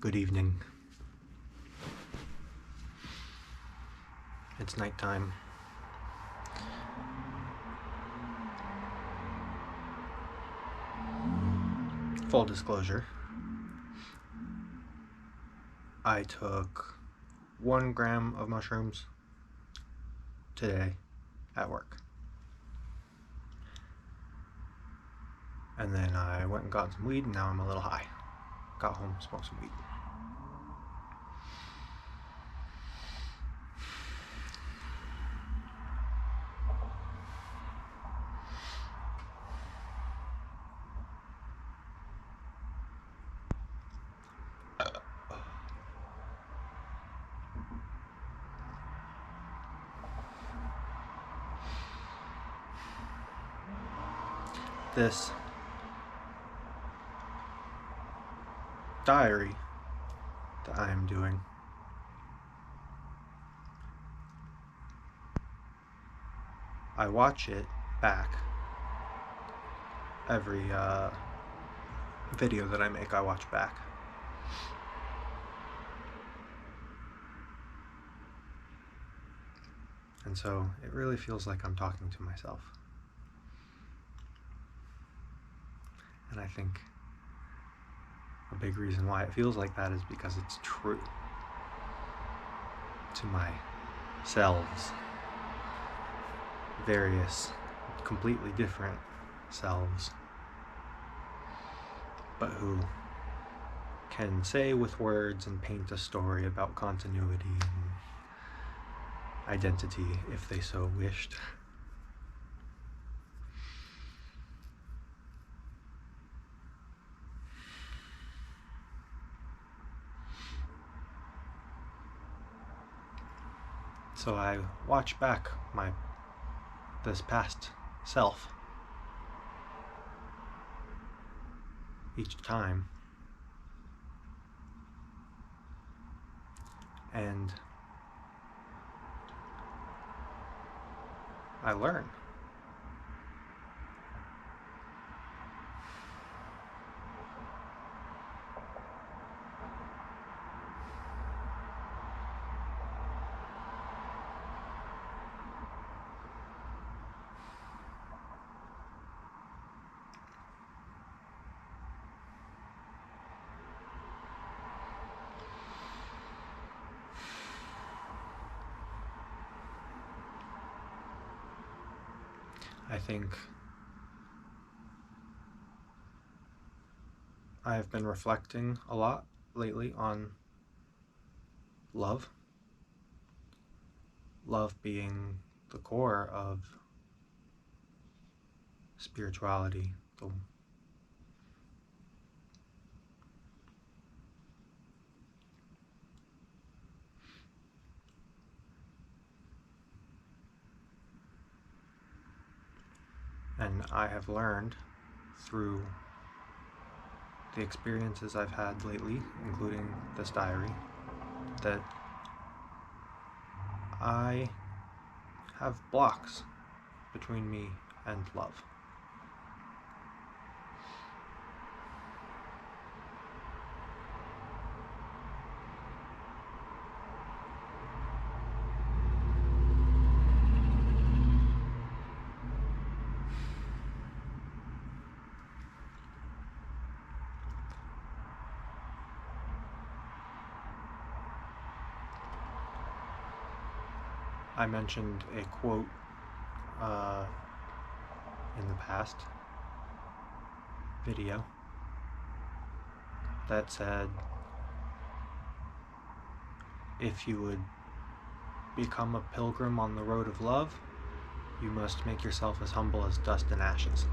Good evening. It's nighttime. Full disclosure, I took 1 gram of mushrooms today at work. And then I went and got some weed, and now I'm a little high. Got home, smoked some weed. This diary that I am doing I watch it back. Every video that I make, I watch back. And so it really feels like I'm talking to myself. And I think a big reason why it feels like that is because it's true to my selves. Various, completely different selves, but who can say with words and paint a story about continuity and identity if they so wished. So I watch back this past self each time, and I learn. I think I have been reflecting a lot lately on love. Love being the core of spirituality, and I have learned through the experiences I've had lately, including this diary, that I have blocks between me and love. I mentioned a quote in the past video that said, if you would become a pilgrim on the road of love, you must make yourself as humble as dust and ashes,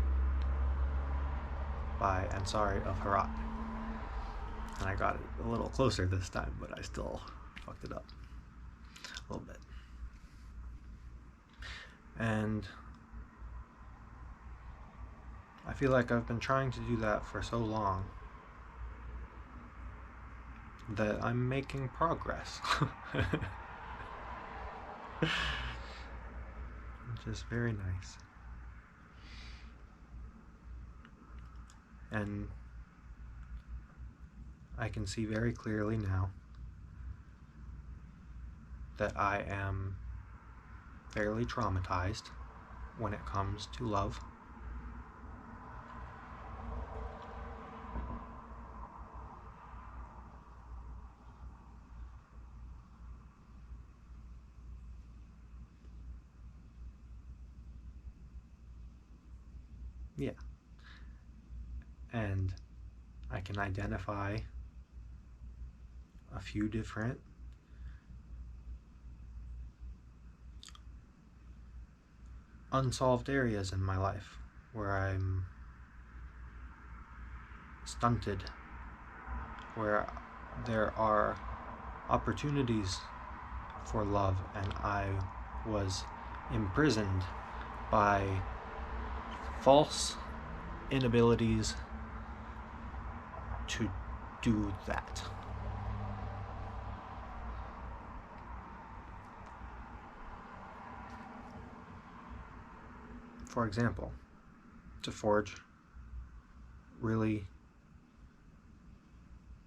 by Ansari of Herat. And I got it a little closer this time, but I still fucked it up a little bit. And I feel like I've been trying to do that for so long that I'm making progress. Which is very nice. And I can see very clearly now that I am fairly traumatized when it comes to love. Yeah. And I can identify a few different unsolved areas in my life where I'm stunted, where there are opportunities for love and I was imprisoned by false inabilities to do that. For example, to forge really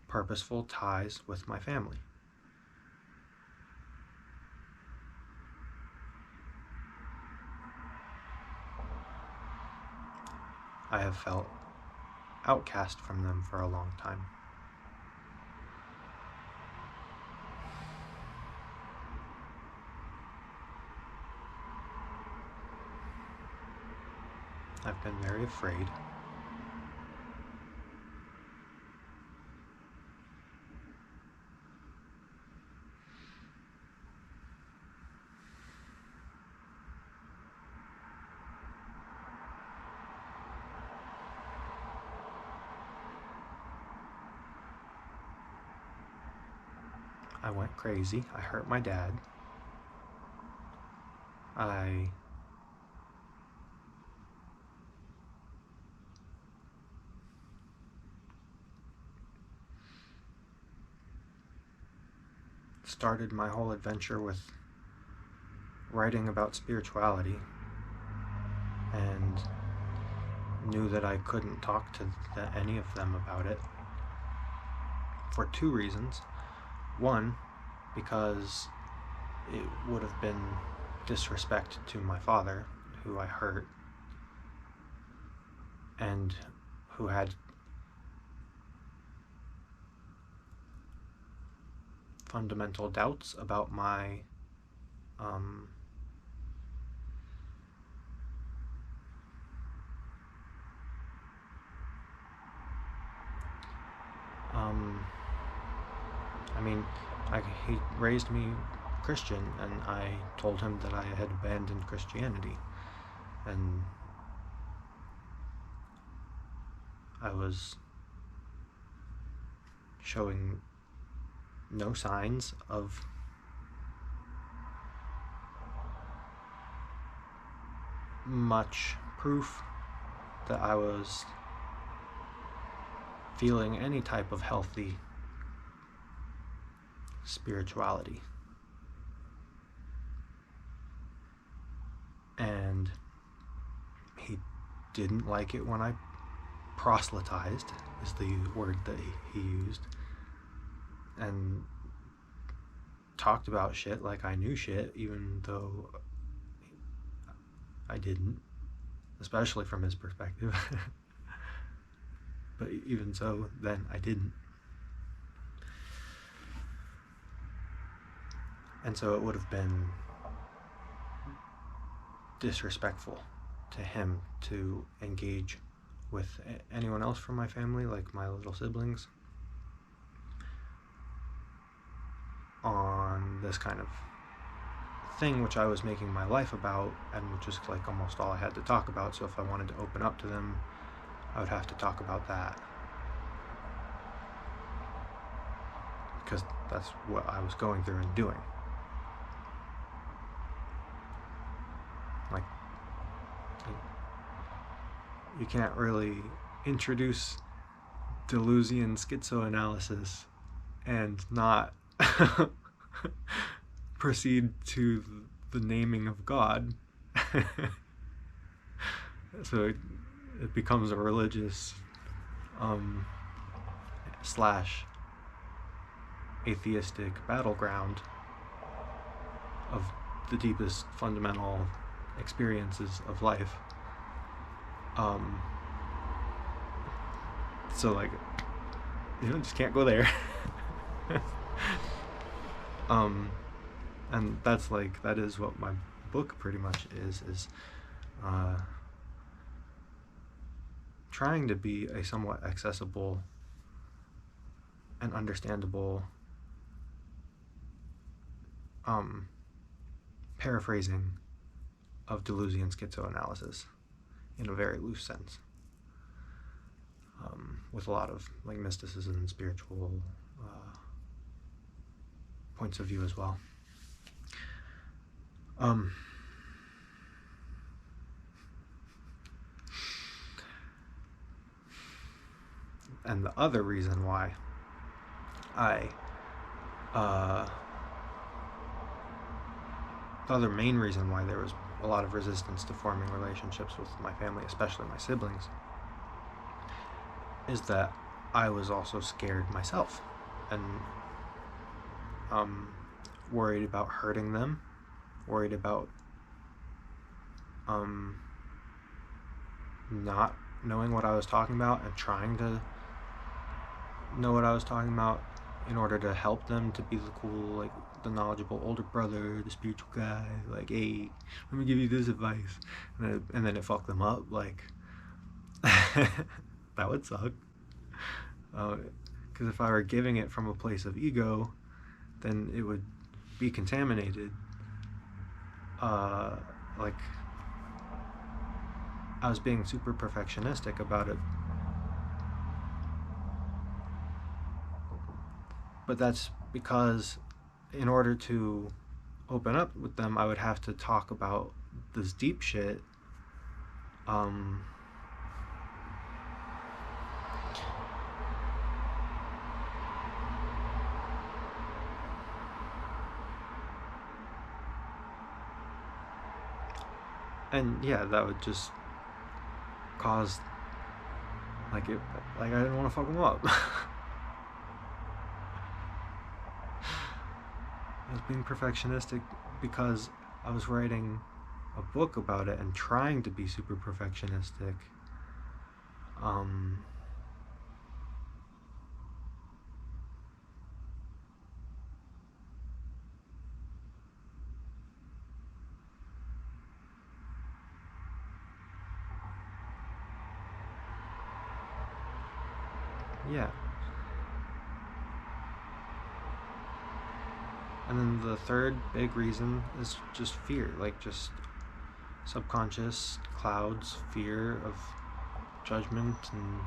purposeful ties with my family. I have felt outcast from them for a long time. I've been very afraid. I went crazy. I hurt my dad. I started my whole adventure with writing about spirituality and knew that I couldn't talk to any of them about it for two reasons. One, because it would have been disrespect to my father, who I hurt, and who had fundamental doubts about my he raised me Christian, and I told him that I had abandoned Christianity, and I was showing no signs of much proof that I was feeling any type of healthy spirituality. And he didn't like it when I proselytized, is the word that he used, and talked about shit like I knew shit, even though I didn't, especially from his perspective. But even so, then I didn't. And so it would have been disrespectful to him to engage with anyone else from my family, like my little siblings, on this kind of thing which I was making my life about, and which is like almost all I had to talk about. So if I wanted to open up to them, I would have to talk about that, because that's what I was going through and doing. Like, you can't really introduce Deleuzian schizoanalysis and not proceed to the naming of God. So it becomes a religious / atheistic battleground of the deepest fundamental experiences of life. So like, just can't go there. And that's like, that is what my book pretty much is trying to be a somewhat accessible and understandable paraphrasing of Deleuzian schizoanalysis in a very loose sense, with a lot of like mysticism and spiritual points of view as well. And the other reason why the other main reason why there was a lot of resistance to forming relationships with my family, especially my siblings, is that I was also scared myself and worried about hurting them, worried about not knowing what I was talking about and trying to know what I was talking about in order to help them to be the cool, like the knowledgeable older brother, the spiritual guy, like, hey, let me give you this advice, and then it fucked them up, like that would suck, because if I were giving it from a place of ego, then it would be contaminated. Like I was being super perfectionistic about it, but that's because in order to open up with them, I would have to talk about this deep shit. And yeah, that would just cause like I didn't want to fuck them up. I was being perfectionistic because I was writing a book about it and trying to be super perfectionistic. Yeah. And then the third big reason is just fear, like just subconscious clouds, fear of judgment and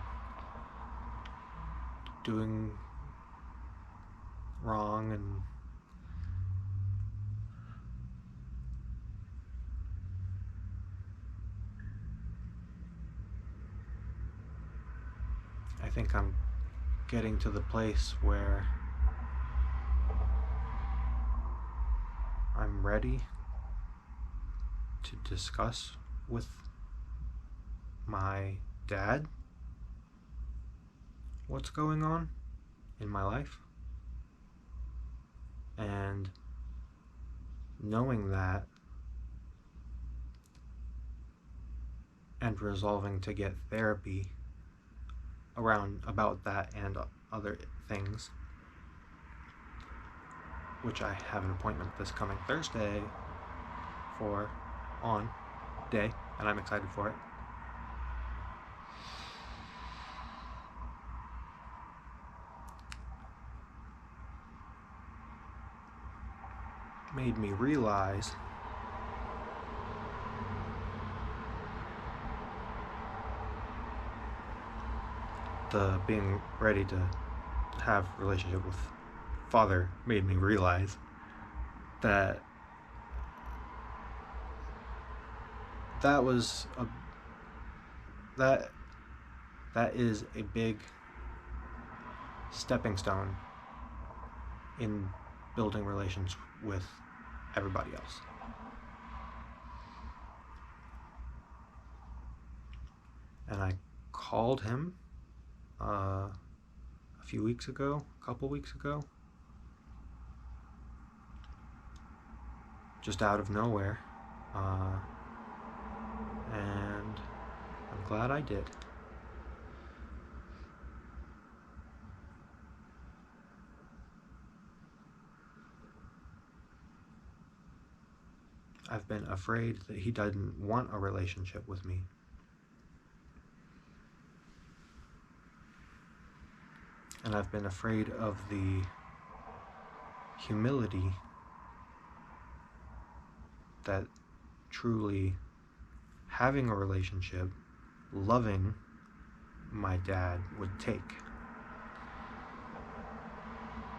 doing wrong, and I think I'm getting to the place where I'm ready to discuss with my dad what's going on in my life. And knowing that and resolving to get therapy about that and other things, which I have an appointment this coming Thursday for on day, and I'm excited for it. Made me realize the being ready to have a relationship with father made me realize that that was that is a big stepping stone in building relations with everybody else. And I called him a couple weeks ago, just out of nowhere. And I'm glad I did. I've been afraid that he doesn't want a relationship with me. And I've been afraid of the humility that truly having a relationship, loving my dad would take.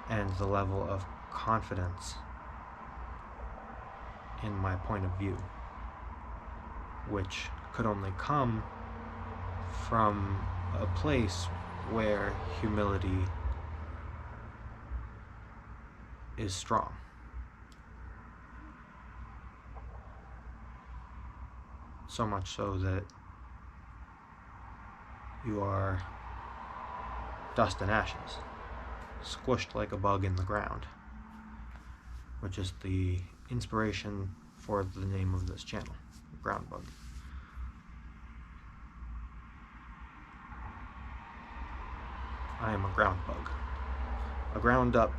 And the level of confidence in my point of view, which could only come from a place where humility is strong. So much so that you are dust and ashes, squished like a bug in the ground, which is the inspiration for the name of this channel, Ground Bug. I am a ground bug. A ground up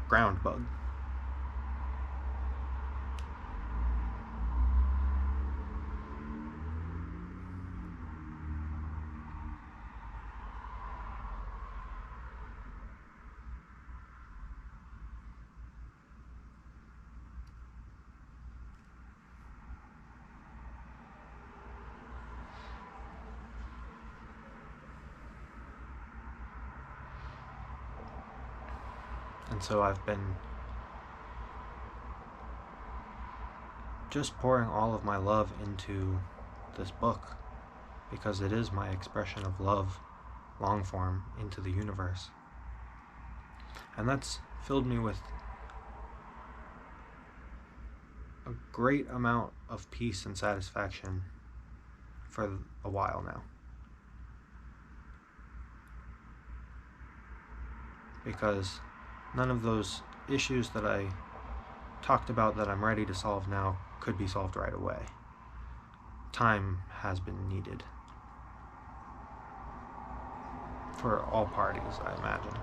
ground bug. And so I've been just pouring all of my love into this book because it is my expression of love, long form, into the universe. And that's filled me with a great amount of peace and satisfaction for a while now. Because none of those issues that I talked about that I'm ready to solve now could be solved right away. Time has been needed for all parties, I imagine.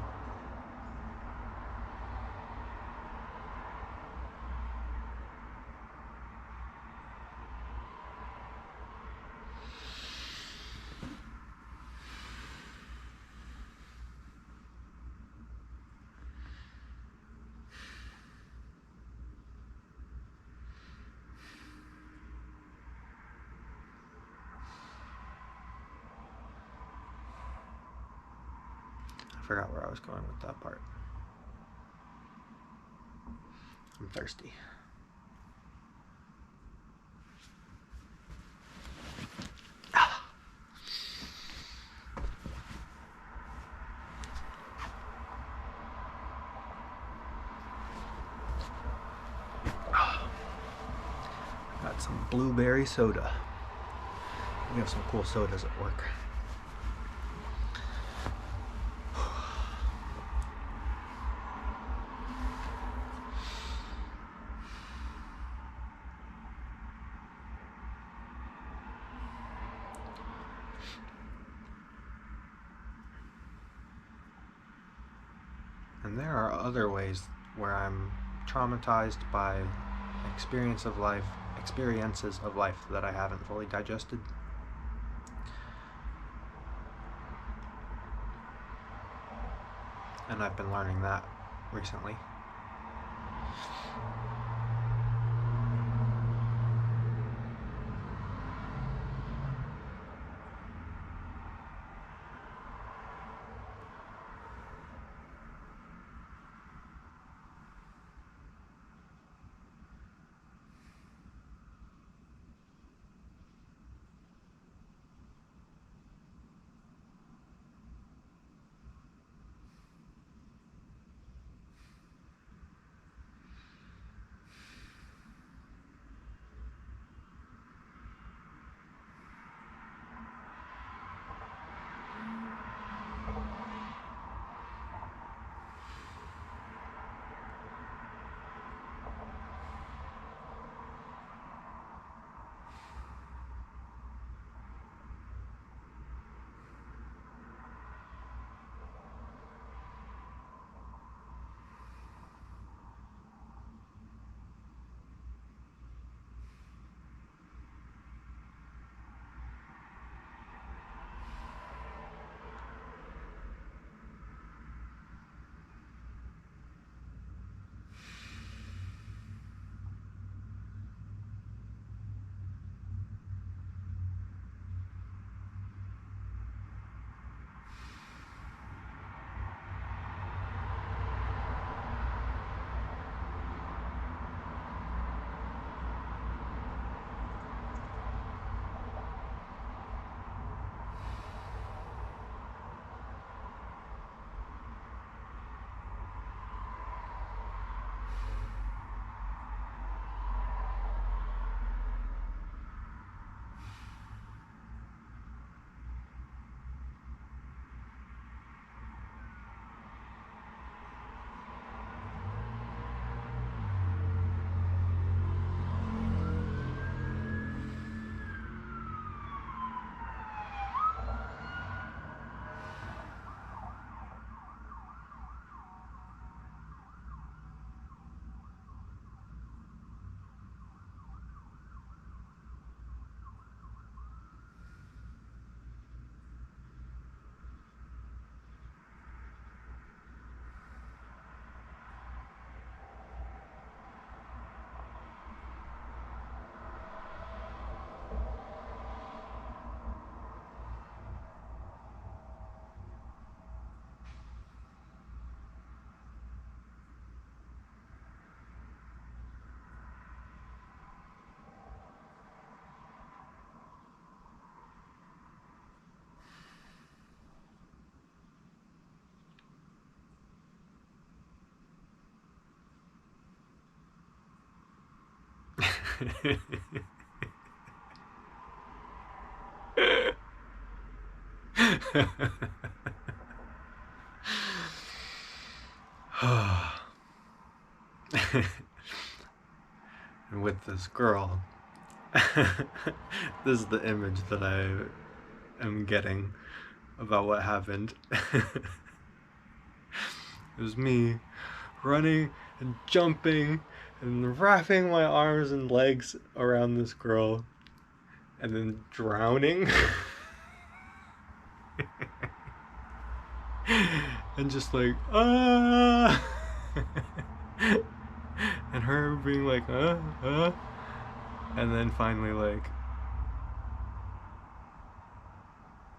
I forgot where I was going with that part. I'm thirsty. Got some blueberry soda. We have some cool sodas at work. And there are other ways where I'm traumatized by experiences of life that I haven't fully digested. And I've been learning that recently. And with this girl, this is the image that I am getting about what happened. It was me running and jumping and wrapping my arms and legs around this girl and then drowning. And just like, ah. And her being like, and then finally like,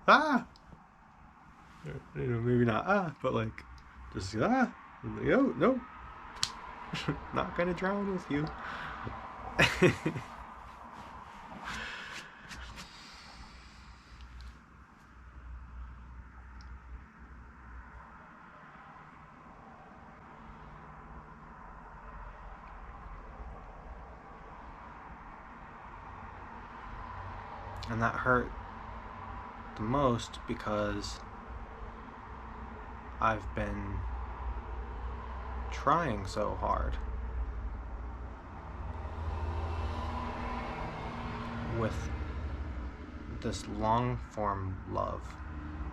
ah. You know, maybe not but like, just I'm like, oh no, not gonna drown with you. And that hurt the most because I've been trying so hard with this long form love,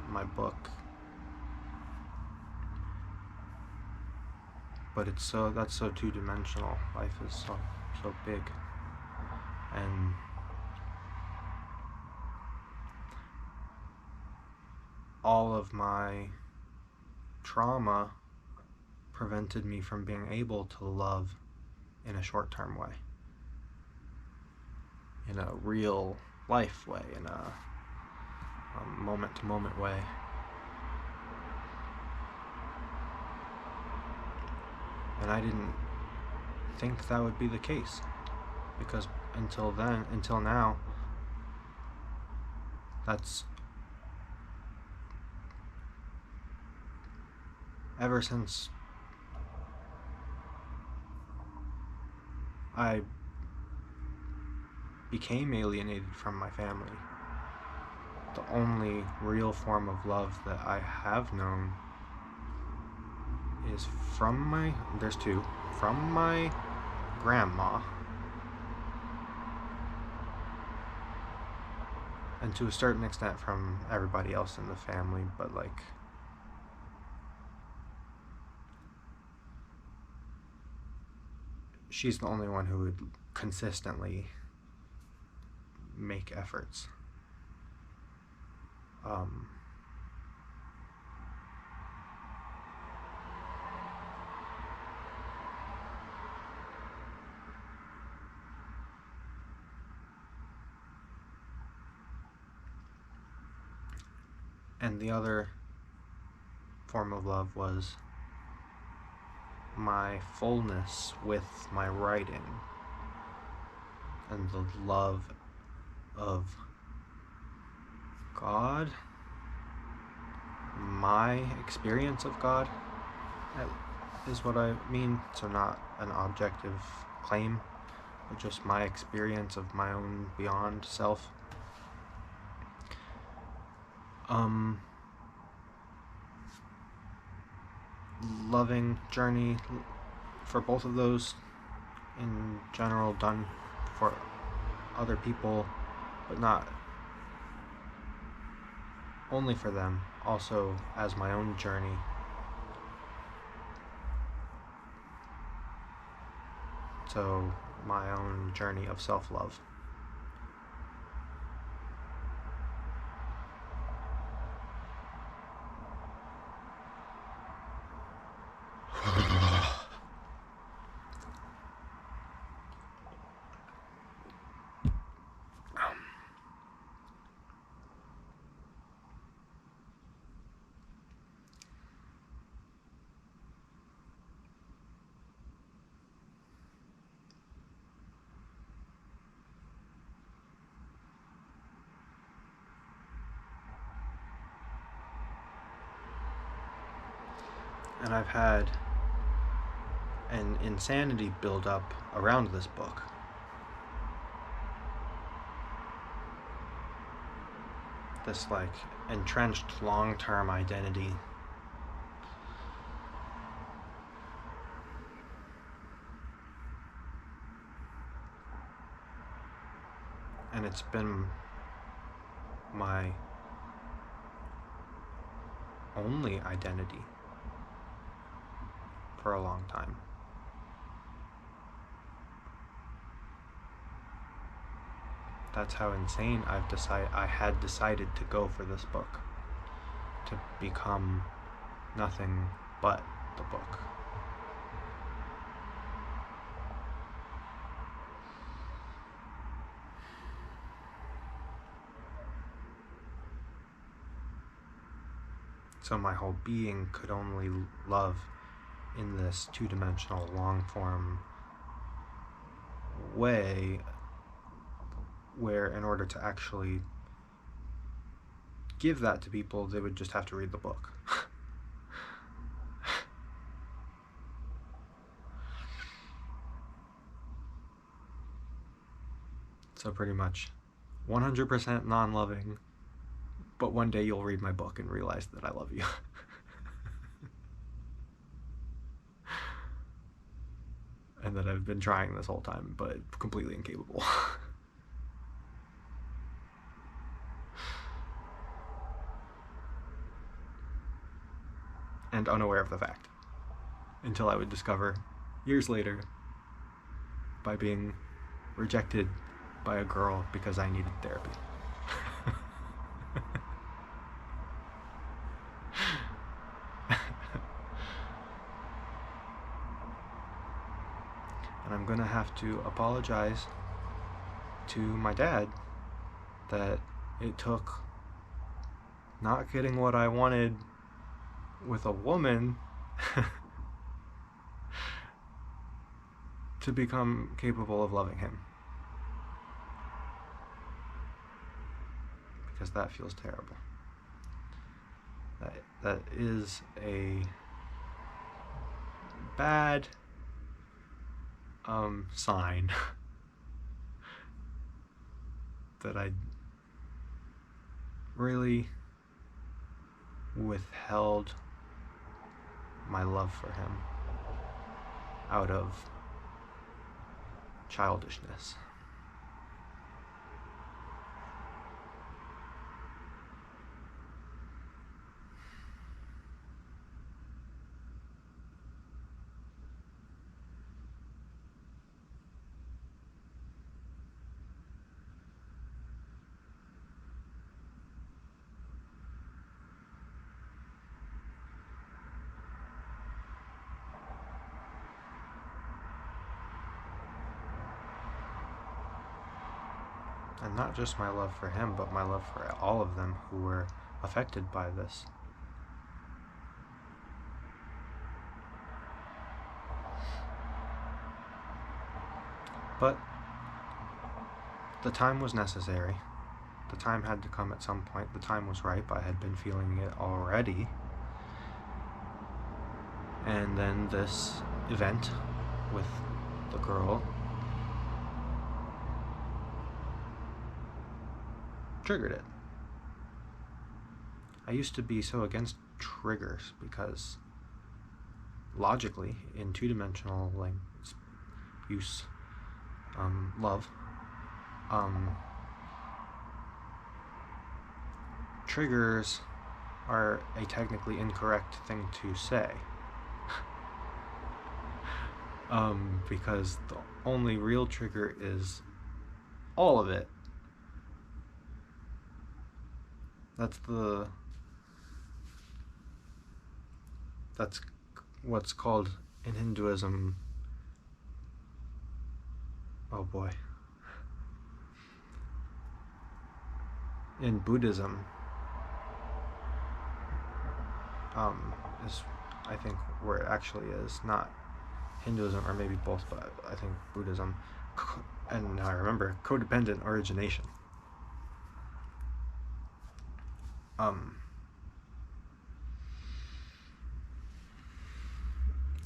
my book, but that's so two-dimensional. Life is so big, and all of my trauma prevented me from being able to love in a short-term way, in a real life way, in a moment-to-moment way. And I didn't think that would be the case, because until now, that's ever since I became alienated from my family, the only real form of love that I have known is from my grandma, and to a certain extent from everybody else in the family, but like, she's the only one who would consistently make efforts. And the other form of love was my fullness with my writing and the love of God, my experience of God, that is what I mean. So not an objective claim, but just my experience of my own beyond self. Loving journey for both of those, in general, done for other people, but not only for them, also as my own journey. So my own journey of self-love. And I've had an insanity build up around this book. this like entrenched long-term identity. And it's been my only identity for a long time. That's how insane I had decided to go for this book, to become nothing but the book. So my whole being could only love in this two-dimensional, long-form way, where in order to actually give that to people, they would just have to read the book. So pretty much 100% non-loving, but one day you'll read my book and realize that I love you. And that I've been trying this whole time, but completely incapable. And unaware of the fact. Until I would discover, years later, by being rejected by a girl because I needed therapy. And I'm gonna have to apologize to my dad that it took not getting what I wanted with a woman to become capable of loving him. Because that feels terrible. That is a bad sign that I really withheld my love for him out of childishness. And not just my love for him, but my love for all of them who were affected by this. But the time was necessary. The time had to come at some point. The time was ripe. I had been feeling it already. And then this event with the girl triggered it. I used to be so against triggers because logically, in two-dimensional use, love, triggers are a technically incorrect thing to say. Because the only real trigger is all of it. That's what's called in Hinduism, oh boy, in Buddhism, is I think where it actually is, not Hinduism, or maybe both, but I think Buddhism, and now I remember, codependent origination.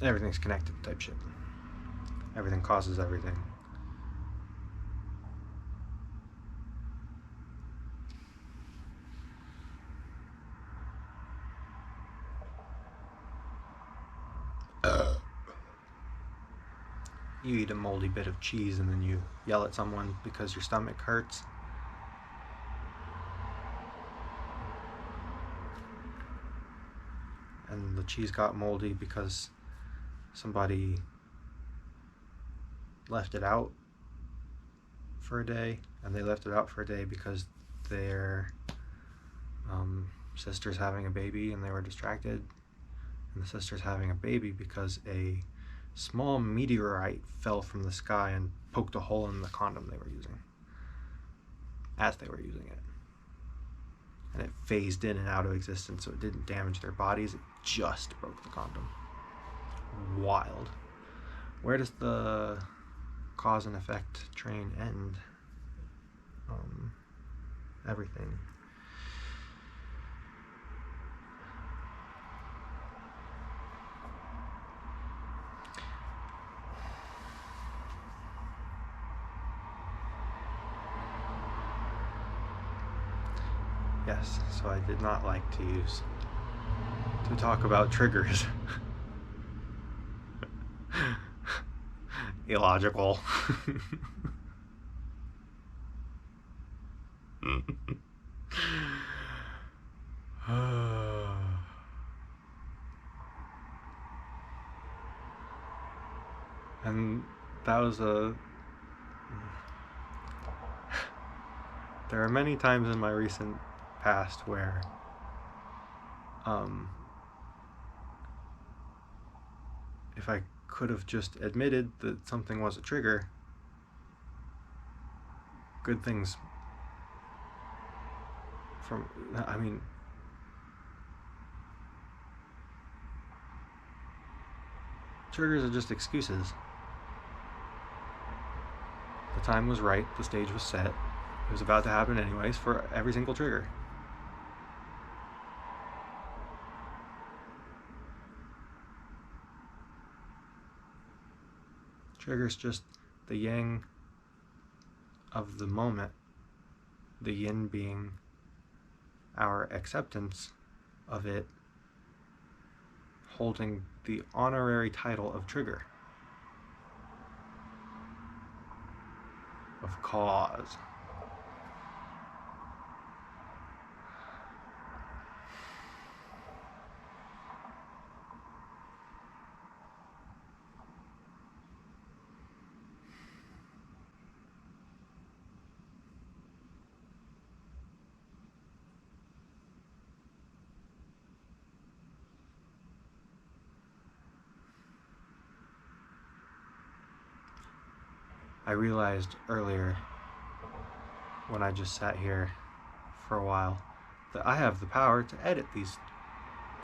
Everything's connected type shit. Everything causes everything. you eat a moldy bit of cheese and then you yell at someone because your stomach hurts. And the cheese got moldy because somebody left it out for a day, and they left it out for a day because their sister's having a baby and they were distracted, and the sister's having a baby because a small meteorite fell from the sky and poked a hole in the condom they were using as they were using it, and it phased in and out of existence, so it didn't damage their bodies, it just broke the condom. Wild. Where does the cause and effect train end? Everything. Yes, so I did not like to talk about triggers. Illogical. And that was there are many times in my recent past where if I could have just admitted that something was a trigger, good things triggers are just excuses. The time was right, the stage was set, it was about to happen anyways for every single trigger. Trigger's just the yang of the moment, the yin being our acceptance of it holding the honorary title of trigger, of cause. I realized earlier when I just sat here for a while that I have the power to edit these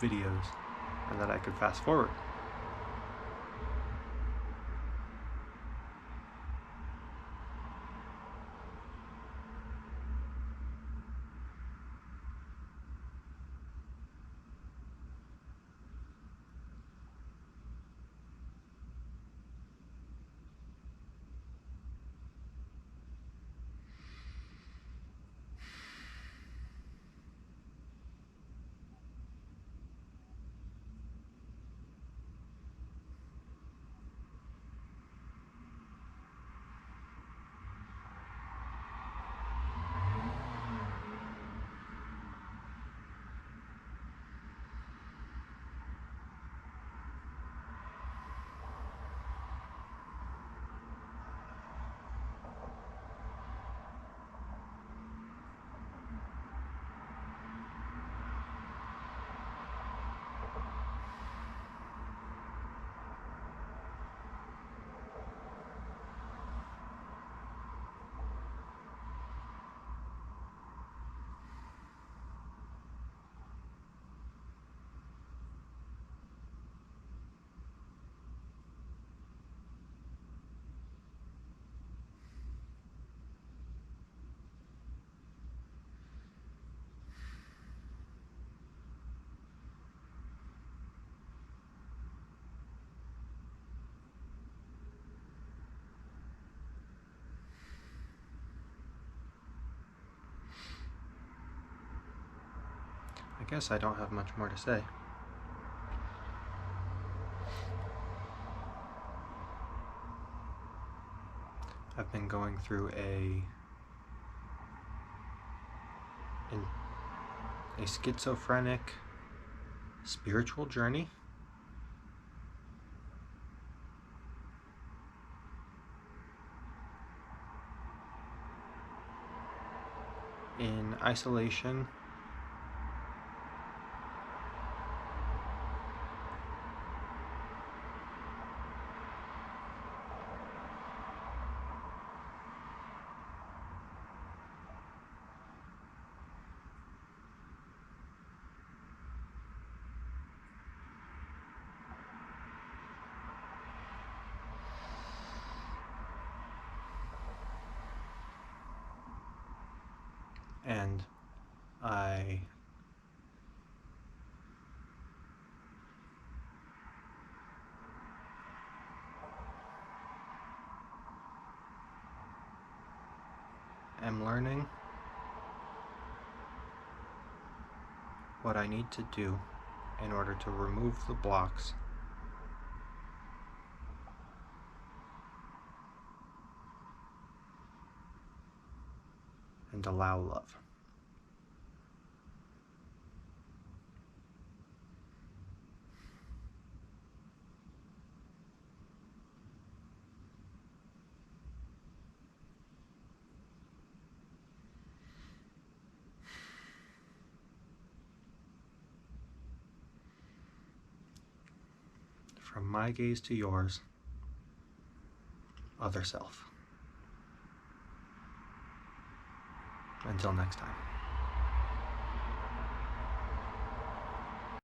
videos and that I could fast forward. I guess I don't have much more to say. I've been going through a schizophrenic spiritual journey. In isolation, and I am learning what I need to do in order to remove the blocks and allow love. From my gaze to yours, other self. Until next time.